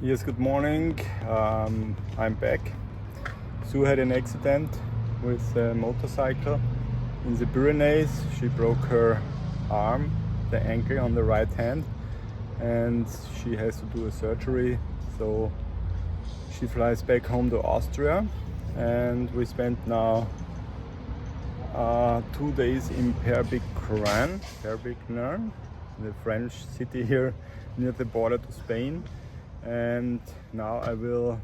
Yes, good morning. I'm back. Sue had an accident with a motorcycle in the Pyrenees. She broke her arm, the ankle on the right hand, and she has to do a surgery. So she flies back home to Austria, and we spent now 2 days in Perpignan, the French city here near the border to Spain. And now I will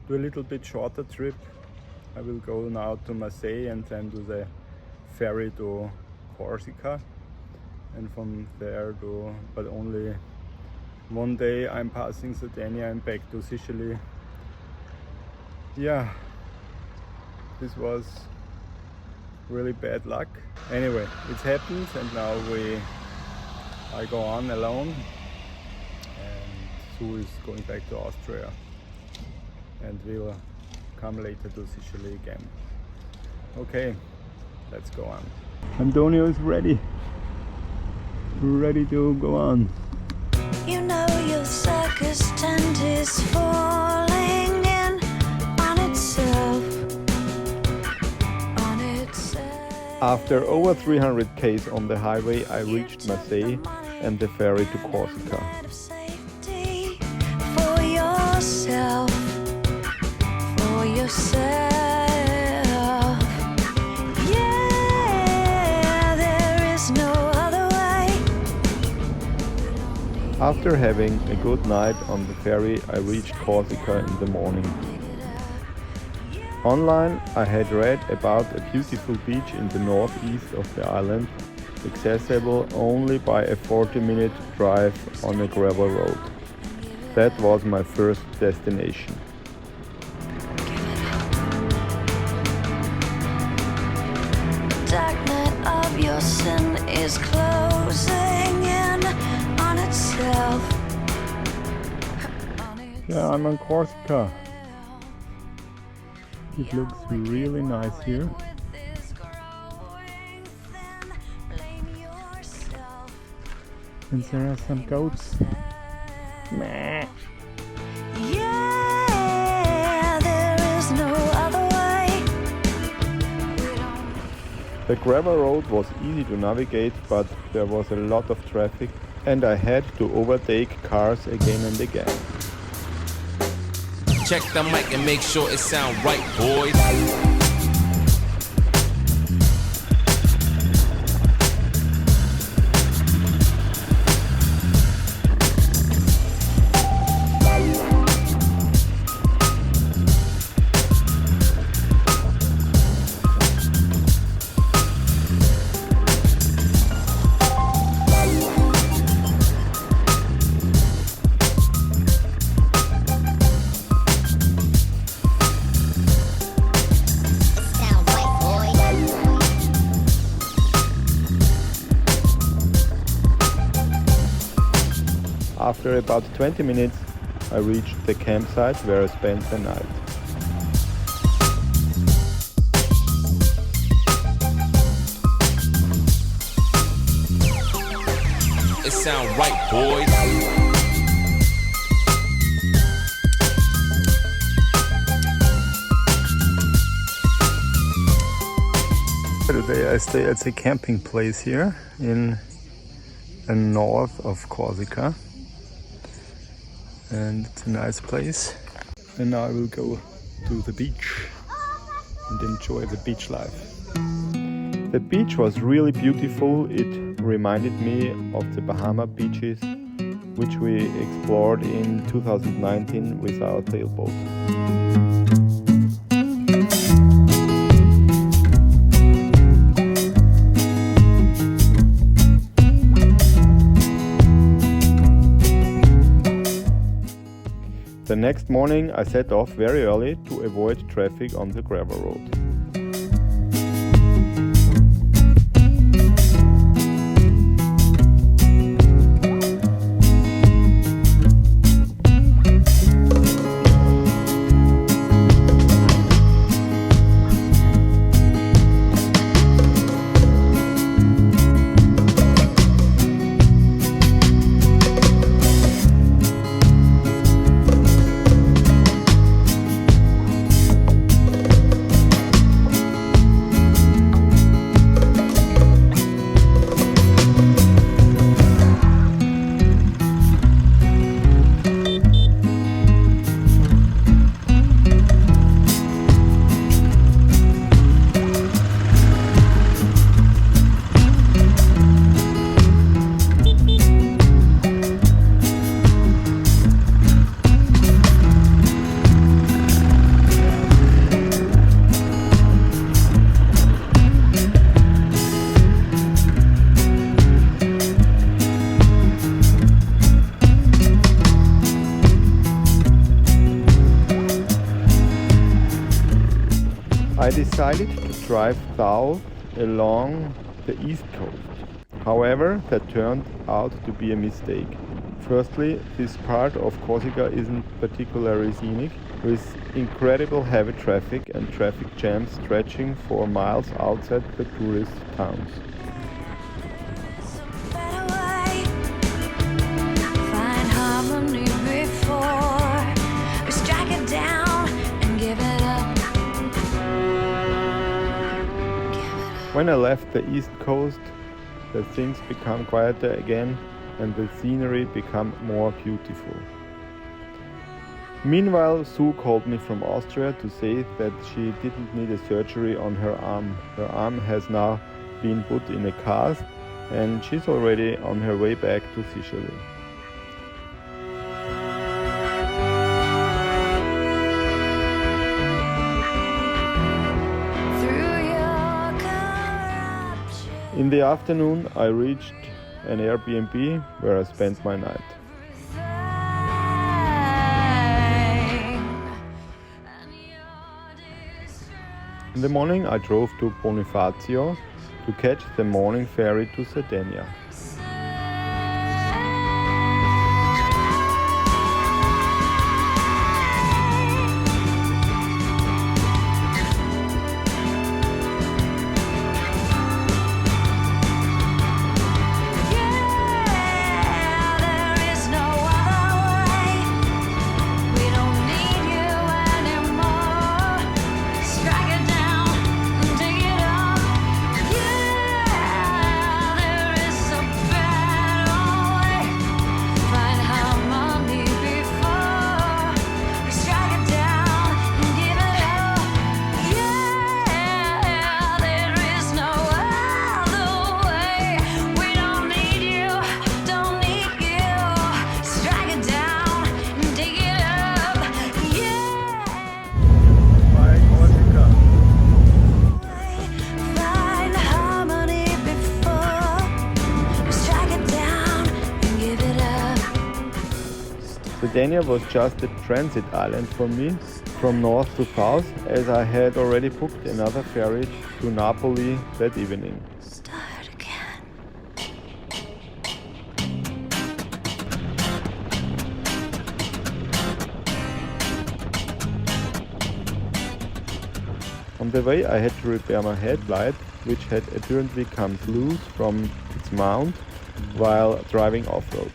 do a little bit shorter trip. I will go now to Marseille and then do the ferry to Corsica, and from there but only one day I'm passing Sardinia and back to Sicily. Yeah, this was really bad luck. Anyway, it's happened, and now I go on alone. Sue is going back to Austria, and we'll come later to Sicily again. Okay, let's go on. Antonio is ready to go on. You know your circus tent is falling in on itself. After over 300 k's on the highway, I reached Marseille and the ferry to Corsica. For yourself. Yeah, there is no other way. After having a good night on the ferry, I reached Corsica in the morning. Online, I had read about a beautiful beach in the northeast of the island, accessible only by a 40-minute drive on a gravel road. That was my first destination. Dark night of your sin is closing in on itself. Yeah, I'm on Corsica. It looks really nice here. And there are some goats. Meh. Yeah, there is no other way. The gravel road was easy to navigate, but there was a lot of traffic and I had to overtake cars again and again. Check the mic and make sure it sound right, boys. After about 20 minutes, I reached the campsite where I spent the night. It sound right, boys. Today I stay at the camping place here in the north of Corsica, and it's a nice place. And now I will go to the beach and enjoy the beach life. The beach was really beautiful. It reminded me of the Bahama beaches, which we explored in 2019 with our sailboat. The next morning I set off very early to avoid traffic on the gravel road. decided to drive south along the east coast. However, that turned out to be a mistake. Firstly, this part of Corsica isn't particularly scenic, with incredible heavy traffic and traffic jams stretching for miles outside the tourist towns. Better way. Find harmony before we strike it down and give it up. When I left the east coast, the things become quieter again and the scenery become more beautiful. Meanwhile, Sue called me from Austria to say that she didn't need a surgery on her arm. Her arm has now been put in a cast and she's already on her way back to Sicily. Through your corruption. In the afternoon, I reached an Airbnb where I spent my night. In the morning, I drove to Bonifacio to catch the morning ferry to Sardinia. Sardinia was just a transit island for me from north to south, as I had already booked another ferry to Naples that evening. Start again. On the way I had to repair my headlight, which had apparently come loose from its mount while driving off-road.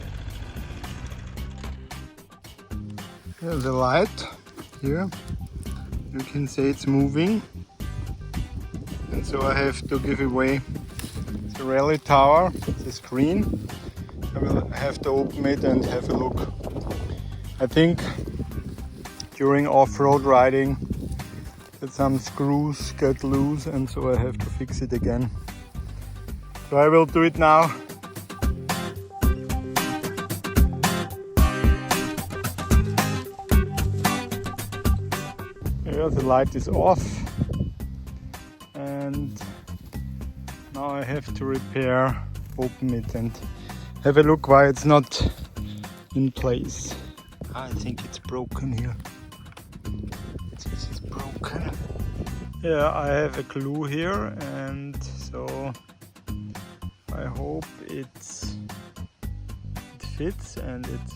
Here's the light here. You can say it's moving. And so I have to give away the rally tower, the screen. I will have to open it and have a look. I think during off-road riding that some screws get loose, and so I have to fix it again. So I will do it now. Here the light is off, and now I have to open it and have a look why it's not in place. I think it's broken here. This is broken. Yeah, I have a clue here, and so I hope it fits and it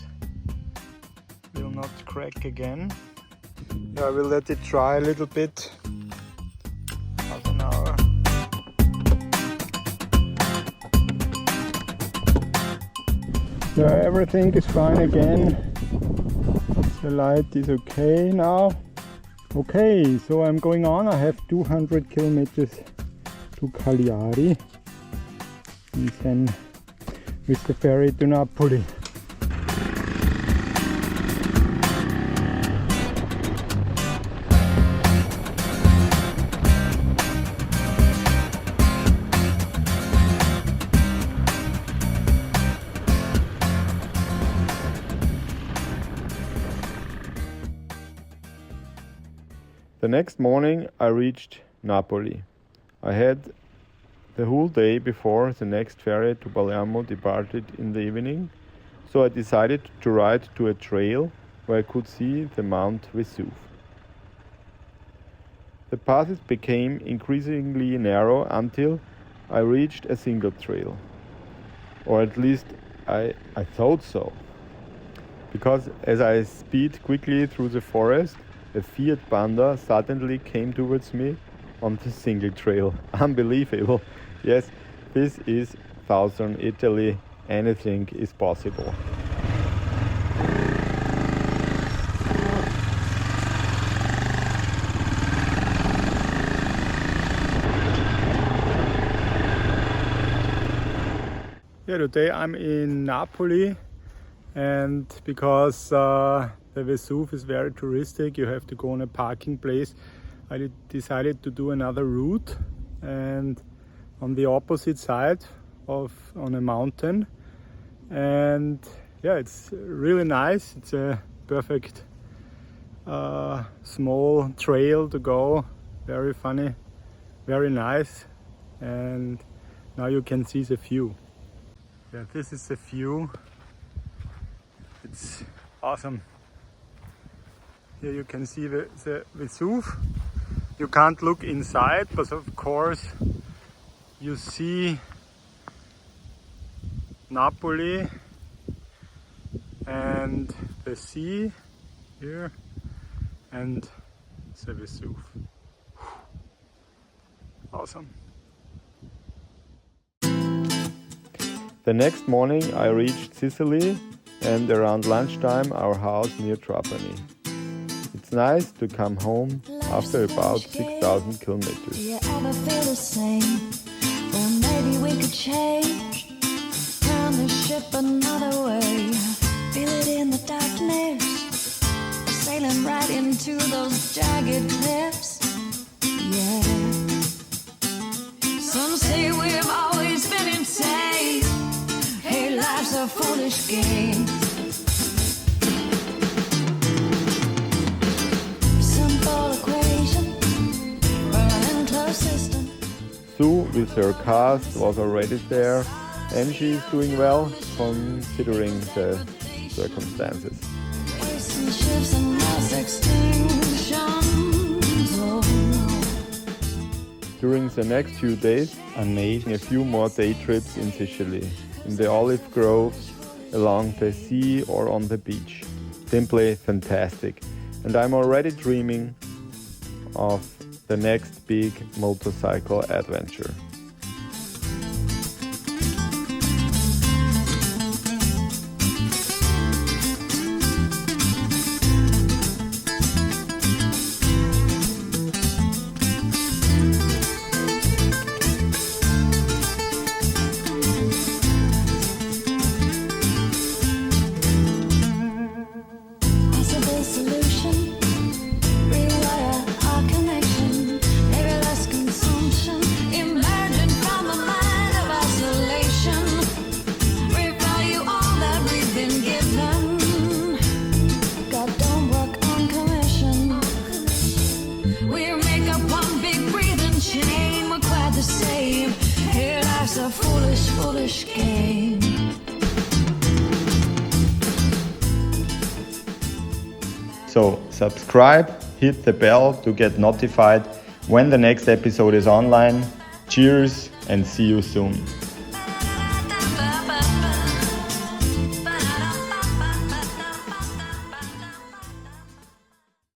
will not crack again. Yeah, I will let it dry a little bit, half an hour. Yeah, everything is fine again. The light is okay now. Okay, so I'm going on. I have 200 kilometers to Cagliari and then with the ferry to Napoli. The next morning I reached Napoli. I had the whole day before the next ferry to Palermo departed in the evening, so I decided to ride to a trail where I could see the Mount Vesuvius. The paths became increasingly narrow until I reached a single trail. Or at least I thought so. Because as I speed quickly through the forest, a Fiat Panda suddenly came towards me on the single trail. Unbelievable. Yes, this is southern Italy. Anything is possible. Yeah, today I'm in Napoli, and because the Vesuvius is very touristic, you have to go on a parking place. I decided to do another route, and on the opposite side on a mountain. And yeah, it's really nice. It's a perfect small trail to go. Very funny, very nice. And now you can see the view. Yeah, this is the view. It's awesome. Here you can see the Vesuvius. You can't look inside, but of course you see Napoli and the sea here and the Vesuvius. Awesome. The next morning I reached Sicily, and around lunchtime our house near Trapani. It's nice to come home after about 6,000 kilometers. Do you ever feel the same? Well, maybe we could change, turn the ship another way. Feel it in the darkness, sailing right into those jagged cliffs. Yeah. Some say we've always been insane. Hey, life's a foolish game. Simple equation for an enclosed system. Sue with her cast was already there, and she is doing well considering the circumstances. Racing ships and mass extinctions. Oh no. During the next few days I made a few more day trips in Sicily, in the olive groves, along the sea or on the beach. Simply fantastic. And I'm already dreaming of the next big motorcycle adventure. A foolish, foolish game. So subscribe, hit the bell to get notified when the next episode is online. Cheers and see you soon.